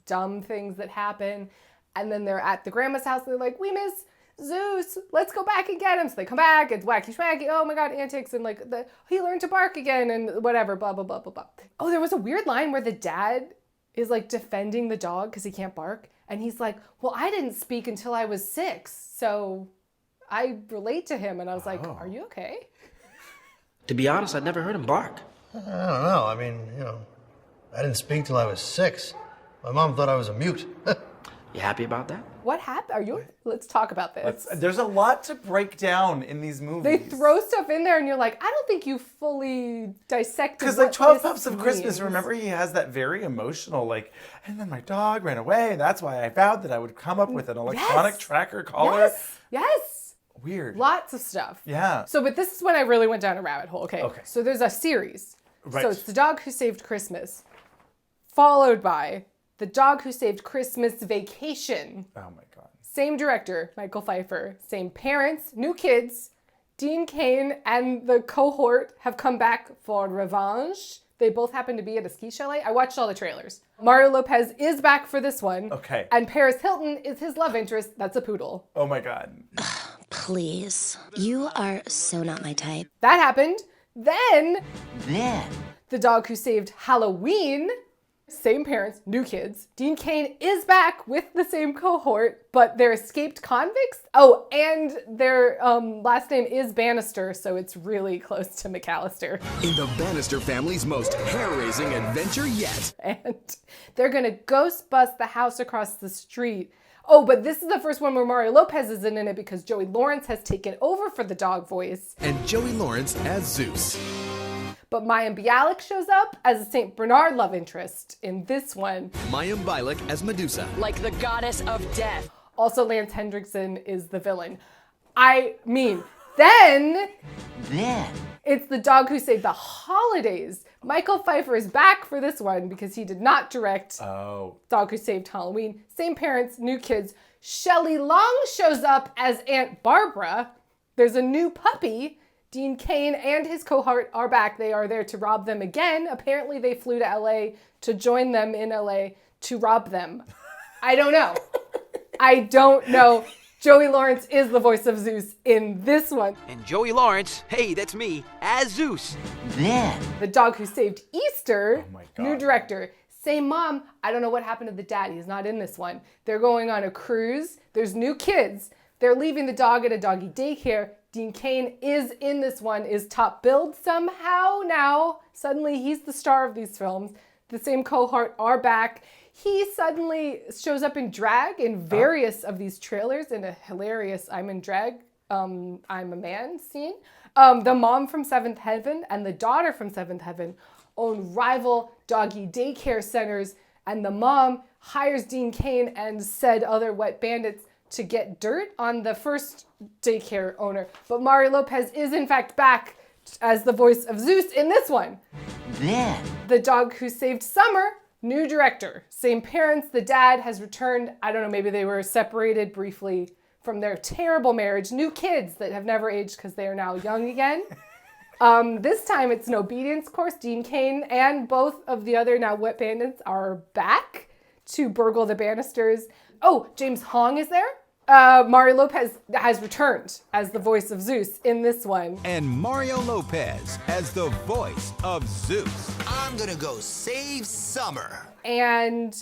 dumb things that happen. And then they're at the grandma's house. And they're like, we miss Zeus. Let's go back and get him. So they come back. It's wacky schmacky. Oh, my God, antics. And he learned to bark again and whatever, blah, blah, blah, blah, blah. Oh, there was a weird line where the dad is defending the dog because he can't bark. And he's like, well, I didn't speak until I was 6, so I relate to him. And I was like, are you okay? To be honest, I'd never heard him bark. I don't know. I mean, I didn't speak till I was 6. My mom thought I was a mute. You happy about that? What happened? Let's talk about this. There's a lot to break down in these movies. They throw stuff in there and you're like, I don't think you fully dissected because 12 Puffs of Christmas, remember he has that very emotional, and then my dog ran away, and that's why I vowed that I would come up with an electronic tracker collar. Yes. Weird. Lots of stuff. Yeah. So, but this is when I really went down a rabbit hole. Okay. So there's a series. Right. So it's The Dog Who Saved Christmas, followed by The Dog Who Saved Christmas Vacation. Oh my God. Same director, Michael Pfeiffer. Same parents, new kids. Dean Cain and the cohort have come back for revenge. They both happen to be at a ski chalet. I watched all the trailers. Mario Lopez is back for this one. Okay. And Paris Hilton is his love interest. That's a poodle. Oh my God. Please. You are so not my type. That happened. Then The Dog Who Saved Halloween. Same parents, new kids. Dean Cain is back with the same cohort, but they're escaped convicts. Oh, and their last name is Bannister, so it's really close to McAllister. In the Bannister family's most hair-raising adventure yet. And they're gonna ghost bust the house across the street. Oh, but this is the first one where Mario Lopez isn't in it because Joey Lawrence has taken over for the dog voice. And Joey Lawrence as Zeus. But Mayim Bialik shows up as a St. Bernard love interest in this one. Mayim Bialik as Medusa. Like the goddess of death. Also, Lance Hendrickson is the villain. I mean, then it's The Dog Who Saved the Holidays. Michael Pfeiffer is back for this one because he did not direct Dog Who Saved Halloween. Same parents, new kids. Shelley Long shows up as Aunt Barbara. There's a new puppy. Dean Cain and his cohort are back. They are there to rob them again. Apparently they flew to LA to join them in LA to rob them. I don't know. I don't know. Joey Lawrence is the voice of Zeus in this one. And Joey Lawrence, hey, that's me, as Zeus. The Dog Who Saved Easter, new director. Same mom. I don't know what happened to the dad. He's not in this one. They're going on a cruise. There's new kids. They're leaving the dog at a doggy daycare. Dean Cain is in this one, is top billed somehow now. Suddenly he's the star of these films. The same cohort are back. He suddenly shows up in drag in various of these trailers in a hilarious I'm in drag, I'm a man scene. The mom from Seventh Heaven and the daughter from Seventh Heaven own rival doggy daycare centers. And the mom hires Dean Cain and said other wet bandits to get dirt on the first daycare owner. But Mario Lopez is in fact back as the voice of Zeus in this one. Then The Dog Who Saved Summer, new director. Same parents, the dad has returned. I don't know, maybe they were separated briefly from their terrible marriage. New kids that have never aged because they are now young again. This time it's an obedience course. Dean Cain and both of the other now wet bandits are back to burgle the banisters. Oh, James Hong is there. Mario Lopez has returned as the voice of Zeus in this one. And Mario Lopez as the voice of Zeus. I'm gonna go save summer. And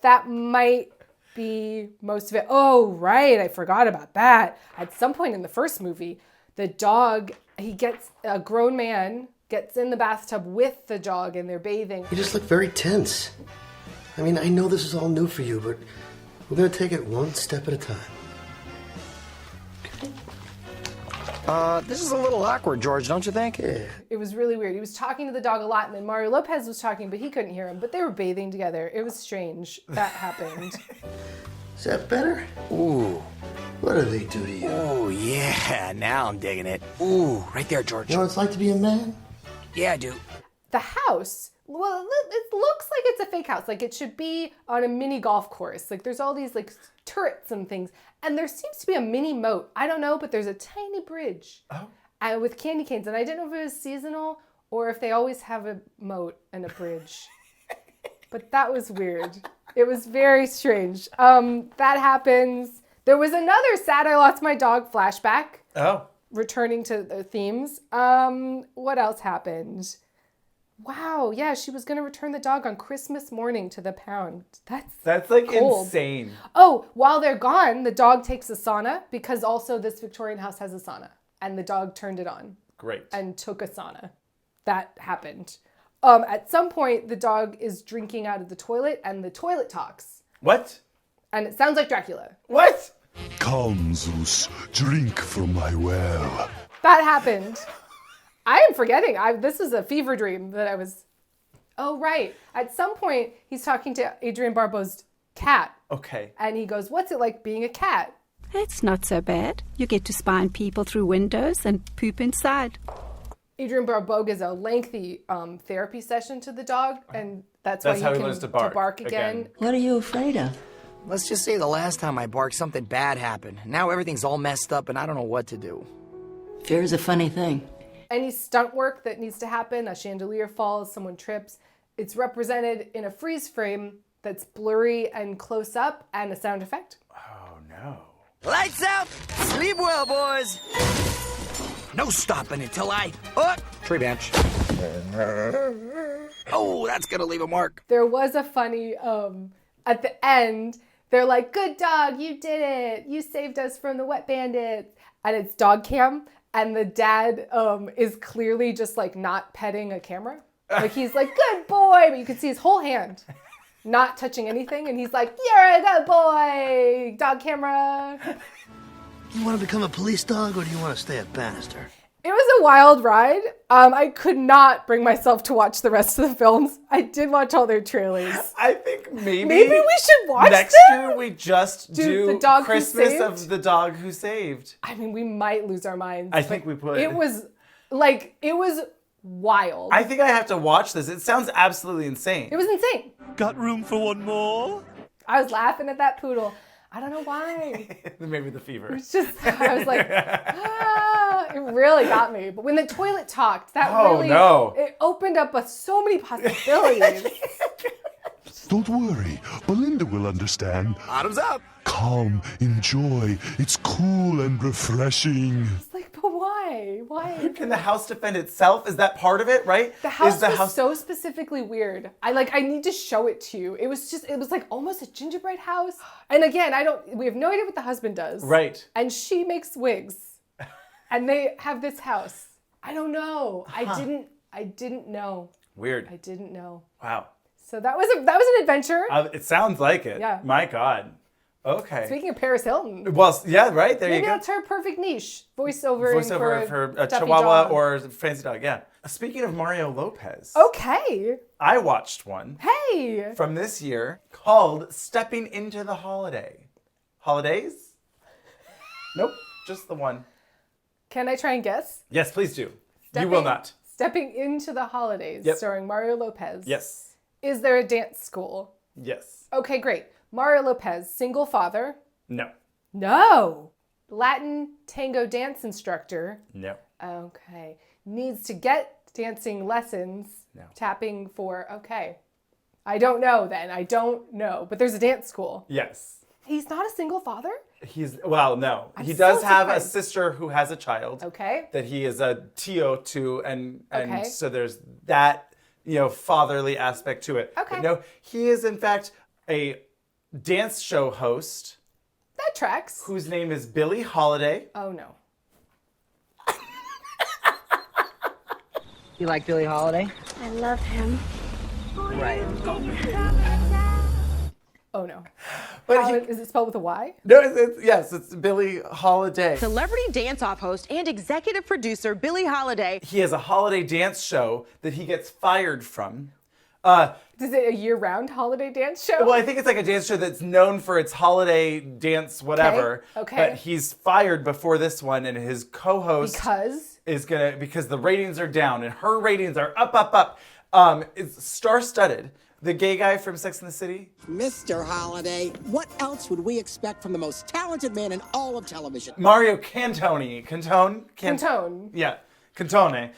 that might be most of it. Oh, right. I forgot about that. At some point in the first movie, the dog, a grown man gets in the bathtub with the dog and they're bathing. You just look very tense. I mean, I know this is all new for you, but we're gonna take it one step at a time. This is a little awkward, George, don't you think? Yeah. It was really weird. He was talking to the dog a lot, and then Mario Lopez was talking, but he couldn't hear him. But they were bathing together. It was strange. That happened. Is that better? Ooh. What do they do to you? Oh, yeah, now I'm digging it. Ooh, right there, George. You know what it's like to be a man? Yeah, I do. The house, well, it looks like it's a fake house. Like it should be on a mini golf course. Like there's all these like turrets and things. And there seems to be a mini moat. I don't know, but there's a tiny bridge with candy canes. And I didn't know if it was seasonal or if they always have a moat and a bridge. But that was weird. It was very strange. That happens. There was another Sad I Lost My Dog flashback. Oh. Returning to the themes. What else happened? Wow, yeah, she was going to return the dog on Christmas morning to the pound. That's like cold. insane. Oh, while they're gone, the dog takes a sauna because also this Victorian house has a sauna and the dog turned it on. Great. And took a sauna. That happened. At some point, the dog is drinking out of the toilet and the toilet talks. What? And it sounds like Dracula. What? Come, Zeus, drink from my well. That happened. I am forgetting. This is a fever dream that I was... Oh, right. At some point, he's talking to Adrienne Barbeau's cat. Okay. And he goes, what's it like being a cat? It's not so bad. You get to spy on people through windows and poop inside. Adrienne Barbeau gives a lengthy therapy session to the dog, and that's why how he can learns to bark again. What are you afraid of? Let's just say the last time I barked, something bad happened. Now everything's all messed up and I don't know what to do. Fear's a funny thing. Any stunt work that needs to happen, a chandelier falls, someone trips, it's represented in a freeze frame that's blurry and close up and a sound effect. Oh, no. Lights out! Sleep well, boys! No stopping until I... Oh! Tree bench. Oh, that's gonna leave a mark. There was a funny, at the end, they're like, good dog, you did it. You saved us from the wet bandits. And it's dog cam. And the dad is clearly just like not petting a camera. Like he's like, good boy. But you can see his whole hand not touching anything. And he's like, you're a good boy, dog camera. Do you want to become a police dog or do you want to stay a banister? It was a wild ride. I could not bring myself to watch the rest of the films. I did watch all their trailers. I think maybe we should watch next them? year we just do the dog Christmas who saved? of the Dog Who Saved. I mean, we might lose our minds. I think we would. It was wild. I think I have to watch this. It sounds absolutely insane. It was insane. Got room for one more? I was laughing at that poodle. I don't know why. Maybe the fever. It's just, I was like, it really got me. But when the toilet talked, that it opened up so many possibilities. Don't worry, Belinda will understand. Bottoms up. Come, enjoy. It's cool and refreshing. It's like, but why? Why? Can the house defend itself? Is that part of it, right? The house was so specifically weird. I need to show it to you. It was like almost a gingerbread house. And again, we have no idea what the husband does. Right. And she makes wigs. And they have this house. I don't know. I didn't know. Weird. I didn't know. Wow. So that was an adventure. It sounds like it. Yeah. My God. Okay. Speaking of Paris Hilton. Well, yeah, right. There you Maybe go. that's her perfect niche. Voiceover For a stuffy Chihuahua dog. or fancy dog, yeah. Speaking of Mario Lopez. Okay. I watched one. Hey. From this year called Stepping into the Holiday. Holidays? Nope, just the one. Can I try and guess? Yes, please do. You will not. Stepping into the Holidays, Yep. starring Mario Lopez. Yes. Is there a dance school? Yes. Okay, great. Mario Lopez, single father. No. No. Latin tango dance instructor. No. Okay. Needs to get dancing lessons. No. Tapping for, okay. I don't know then. I don't know. But there's a dance school. Yes. He's not a single father? No. I'm He so does have a surprised. sister who has a child. Okay. That he is a Tio to, and Okay. so there's that, fatherly aspect to it. Okay. But no, he is in fact a dance show host. That tracks. Whose name is Billie Holiday. Oh no. You like Billie Holiday? I love him. Right. Oh no. But is it spelled with a Y? No, yes, it's Billie Holiday. Celebrity dance-off host and executive producer Billie Holiday. He has a holiday dance show that he gets fired from. Is it a year-round holiday dance show? Well, I think it's like a dance show that's known for its holiday dance whatever. Okay. But he's fired before this one, and his co-host is because the ratings are down, and her ratings are up. It's star-studded. The gay guy from Sex and the City. Mr. Holiday, what else would we expect from the most talented man in all of television? Mario Cantone. Cantone. Yeah, Cantone.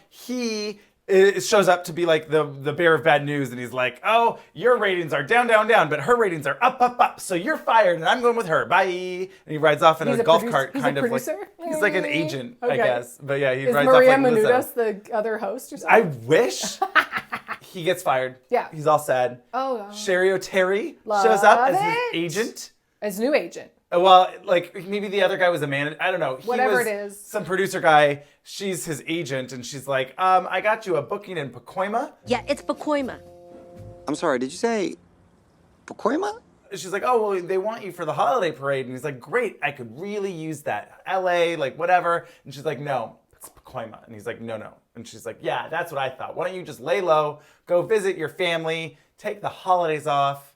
He shows up to be like the bearer of bad news, and he's like, oh, your ratings are down, but her ratings are up, so you're fired, and I'm going with her, bye. And he rides off in a golf cart, he's kind a of like, producer? he's like an agent, I Okay. guess. But yeah, he Is rides Maria off like Menounos Lizzo. the other host or something? I wish. He gets fired. Yeah. He's all sad. Oh. Sherry O'Terry Love shows up as his it. agent. As new agent. Well, like maybe the other guy was a manager. I don't know. Whatever was it is. Some producer guy. She's his agent, and she's like, I got you a booking in Pacoima. Yeah, it's Pacoima. I'm sorry, did you say Pacoima? She's like, oh, well, they want you for the holiday parade. And he's like, great, I could really use that. LA, like whatever. And she's like, no, it's Pacoima. And he's like, no. And she's like, yeah, that's what I thought. Why don't you just lay low, go visit your family, take the holidays off,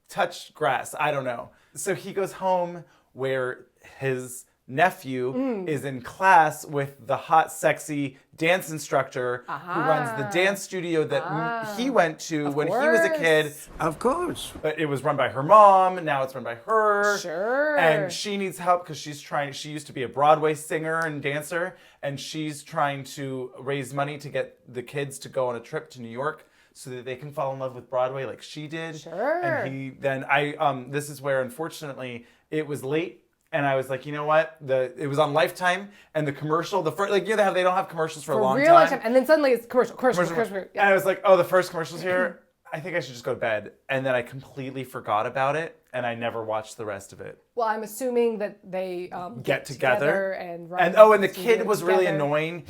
touch grass. I don't know. So he goes home where his nephew is in class with the hot, sexy dance instructor who runs the dance studio that he went to when he was a kid. Of course. But it was run by her mom. Now it's run by her. Sure. And she needs help because she used to be a Broadway singer and dancer, and she's trying to raise money to get the kids to go on a trip to New York so that they can fall in love with Broadway like she did. Sure. And this is where, unfortunately, it was late. And I was like, you know what? It was on Lifetime, and the commercial, they don't have commercials for a long real time. And then suddenly it's commercial. And I was like, oh, the first commercial's here. I think I should just go to bed. And then I completely forgot about it, and I never watched the rest of it. Well, I'm assuming that they Get together and run and the the kid studio was really together. annoying.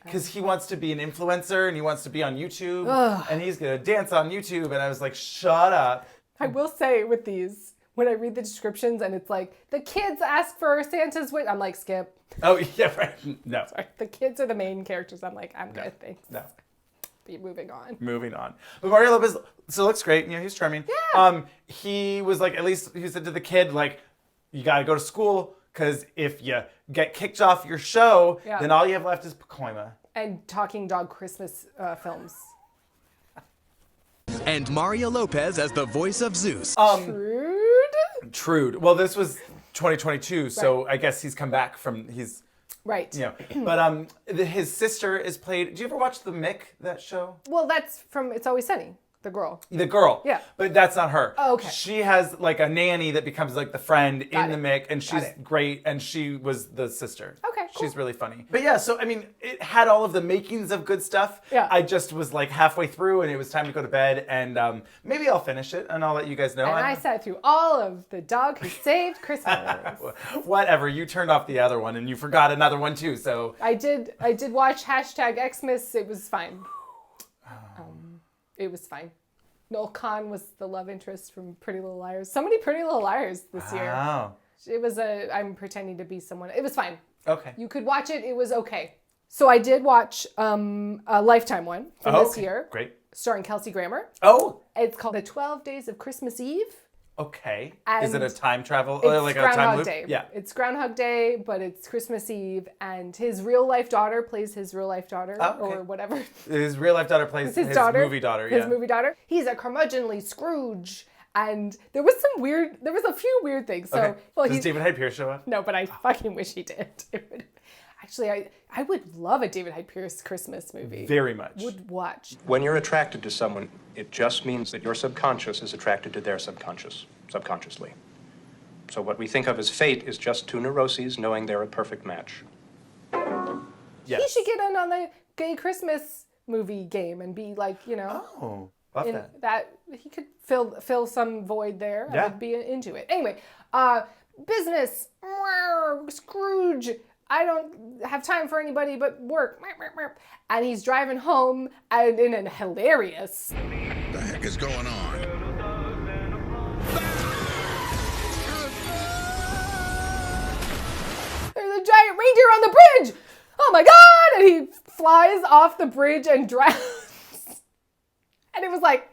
Because he wants to be an influencer, and he wants to be on YouTube, Ugh. and he's going to dance on YouTube. And I was like, shut up. I will say with these, when I read the descriptions and it's like, the kids ask for Santa's wish, I'm like, skip. Oh, yeah, right. No. Sorry. The kids are the main characters. I'm like, I'm good, thanks. No. Be moving on. Moving on. But Mario Lopez still looks great. He's charming. Yeah. He was like, at least he said to the kid, like, you got to go to school because if you get kicked off your show, then all you have left is Pacoima. And Talking Dog Christmas films. And Mario Lopez as the voice of Zeus. Trude. Well, this was 2022, so I guess he's come back from Right. But his sister is played. Do you ever watch the Mick, that show? Well, that's from It's Always Sunny, the girl. The girl. Yeah. But that's not her. Oh, okay. She has like a nanny that becomes like the friend in the Mick, and she's it. great, and she was the sister. Okay, cool. She's really funny. But yeah, so I mean, it had all of the makings of good stuff. Yeah. I just was like halfway through, and it was time to go to bed, and maybe I'll finish it, and I'll let you guys know. And I sat through all of The Dog Who Saved Christmas. Whatever, you turned off the other one, and you forgot another one too, so. I did watch #Xmas. It was fine. It was fine. Noel Kahn was the love interest from Pretty Little Liars. So many Pretty Little Liars this year. Wow. It was I'm pretending to be someone. It was fine. Okay. You could watch it. It was okay. So I did watch a Lifetime one from this year. Great. Starring Kelsey Grammer. Oh. It's called The 12 Days of Christmas Eve. Okay. And is it a time travel? It's Like a time Groundhog loop? Day. Yeah. It's Groundhog Day, but it's Christmas Eve, and his real life daughter plays his real life daughter, or whatever. His real life daughter plays his daughter, movie daughter. His movie daughter. He's a curmudgeonly Scrooge, and there was a few weird things. So, Okay. well, Does David Hyde Pierce show up? No, but I fucking wish he did. Actually, I would love a David Hyde Pierce Christmas movie. Very much. Would watch. When you're attracted to someone, it just means that your subconscious is attracted to their subconscious, subconsciously. So what we think of as fate is just two neuroses knowing they're a perfect match. Yes. He should get in on the gay Christmas movie game and be like, Oh, love that. He could fill some void there. Yeah. I would be into it. Anyway, business, Scrooge. I don't have time for anybody but work. And he's driving home and in a hilarious. The heck is going on? There's a giant reindeer on the bridge. Oh my God. And he flies off the bridge and drowns. And it was like,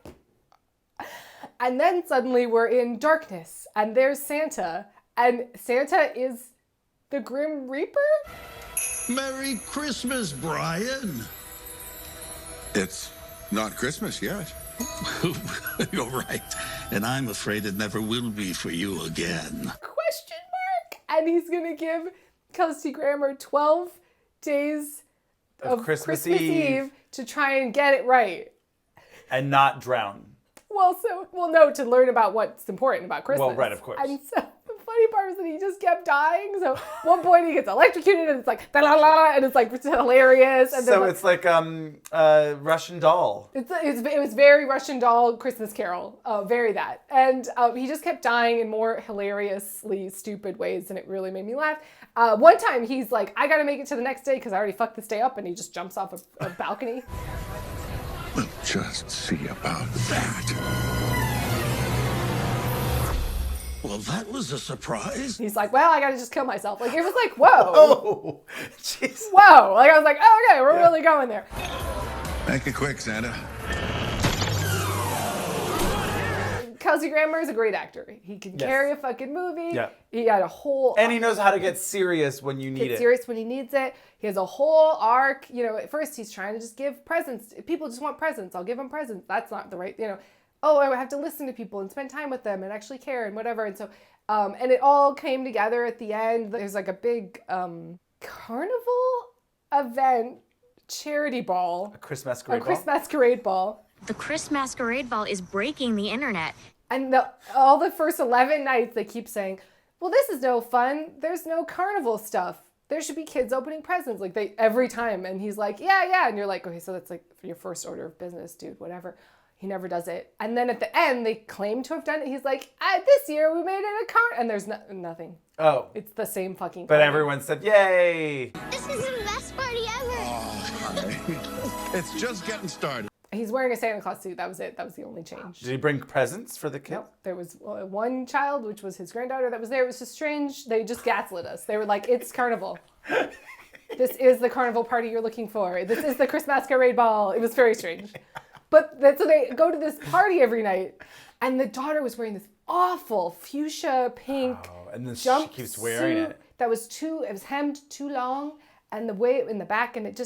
and then suddenly we're in darkness and there's Santa, and Santa is the Grim Reaper? Merry Christmas, Brian. It's not Christmas yet. You're right. And I'm afraid it never will be for you again. Question mark. And he's going to give Kelsey Grammer 12 days of Christmas Eve to try and get it right. And not drown. Well, to learn about what's important about Christmas. Well, right, of course. And so the funny part was that he just kept dying. So at one point he gets electrocuted and it's like, da-la-la, and it's like it's hilarious. And So then, it's like Russian Doll. it was very Russian Doll Christmas Carol, very that. And he just kept dying in more hilariously stupid ways, and it really made me laugh. One time he's like, I gotta make it to the next day because I already fucked this day up, and he just jumps off a balcony. We'll just see about that. Well, that was a surprise. He's like, well, I gotta just kill myself. Like, it was like, whoa. Oh, jeez. Whoa. Like, I was like, oh, okay, we're really going there. Make it quick, Santa. Kelsey Grammer is a great actor. He can carry a fucking movie. Yeah. He had a whole... And he knows how to get serious when you need Get it. serious when he needs it. He has a whole arc. At first he's trying to just give presents. People just want presents. I'll give them presents. That's not the right, oh, I have to listen to people and spend time with them and actually care and whatever. And so, and it all came together at the end. There's like a big carnival event, charity ball. A Christmas masquerade ball. Christmas masquerade ball. The Christmas masquerade ball is breaking the internet. And all the first 11 nights they keep saying, well, this is no fun. There's no carnival stuff. There should be kids opening presents every time. And he's like, yeah. And you're like, okay, so that's like your first order of business, dude, whatever. He never does it. And then at the end, they claim to have done it. He's like, this year we made it a and there's nothing. Oh. It's the same fucking But party. everyone said, yay. This is the best party ever. Oh, it's just getting started. He's wearing a Santa Claus suit. That was it. That was the only change. Did he bring presents for the kids? No, there was one child, which was his granddaughter, that was there. It was just strange. They just gaslit us. They were like, it's carnival. This is the carnival party you're looking for. This is the Christmas masquerade ball. It was very strange. But so they go to this party every night, and the daughter was wearing this awful fuchsia pink and then jumpsuit she keeps wearing it. That was it was hemmed too long, and the way in the back, and it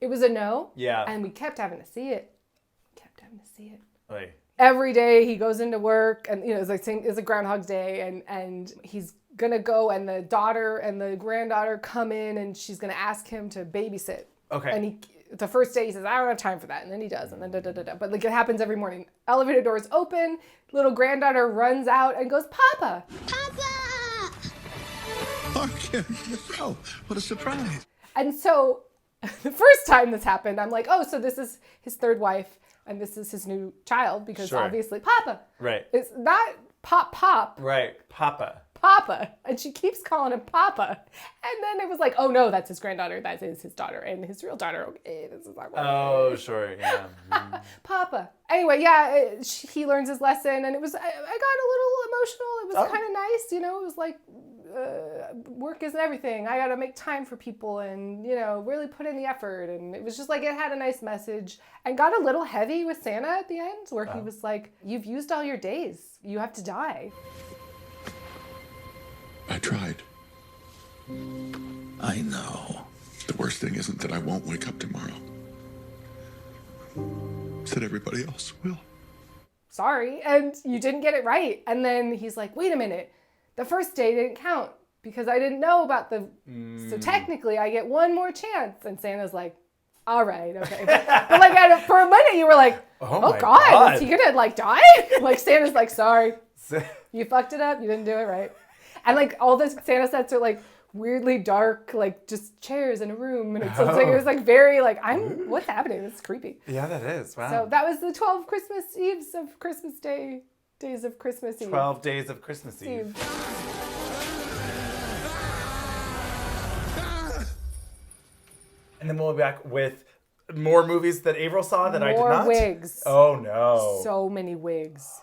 was a no. Yeah. And we kept having to see it. Oy. Every day he goes into work, and it's a Groundhog Day, and he's gonna go, and the daughter and the granddaughter come in, and she's gonna ask him to babysit. Okay. And the first day he says, I don't have time for that, and then he does, and then But it happens every morning. Elevator doors open, little granddaughter runs out and goes, Papa! Oh, what a surprise. And so the first time this happened, I'm like, oh, so this is his third wife, and this is his new child, because Sure. obviously Papa. Right. It's not Pop. Right. Papa. Papa. And she keeps calling him Papa. And then it was like, oh no, that's his granddaughter. That is his daughter. And his real daughter, okay, this is not working. Oh, sure, yeah. Papa. Anyway, yeah, he learns his lesson, and it was, I got a little emotional. It was kind of nice, you know, it was like, work isn't everything. I gotta make time for people and, you know, really put in the effort. And it was just like, it had a nice message, and got a little heavy with Santa at the end, where he was like, you've used all your days. You have to die. I tried. I know. The worst thing isn't that I won't wake up tomorrow. It's that everybody else will. Sorry, and you didn't get it right. And then he's like, wait a minute. The first day didn't count because I didn't know about the... So technically, I get one more chance. And Santa's like, all right, okay. But like, for a minute, you were like, oh God, is he gonna like die? Like, Santa's like, sorry. You fucked it up. You didn't do it right. And like, all the Santa sets are like weirdly dark, like just chairs in a room. And it's like, it was like very like, what's happening? This is creepy. Yeah, that is. Wow. So that was the 12 Christmas Eves of Christmas Day. Days of Christmas Eve. 12 days of Christmas Eve. And then we'll be back with more movies that Avaryl saw that I did not. More wigs. Oh, no. So many wigs.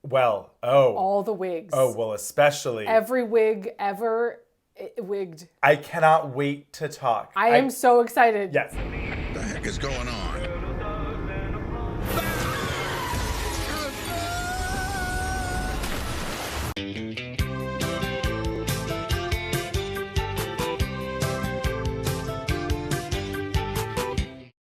Well, all the wigs. Oh, well, especially. Every wig ever wigged. I cannot wait to talk. I am so excited. Yes. What the heck is going on?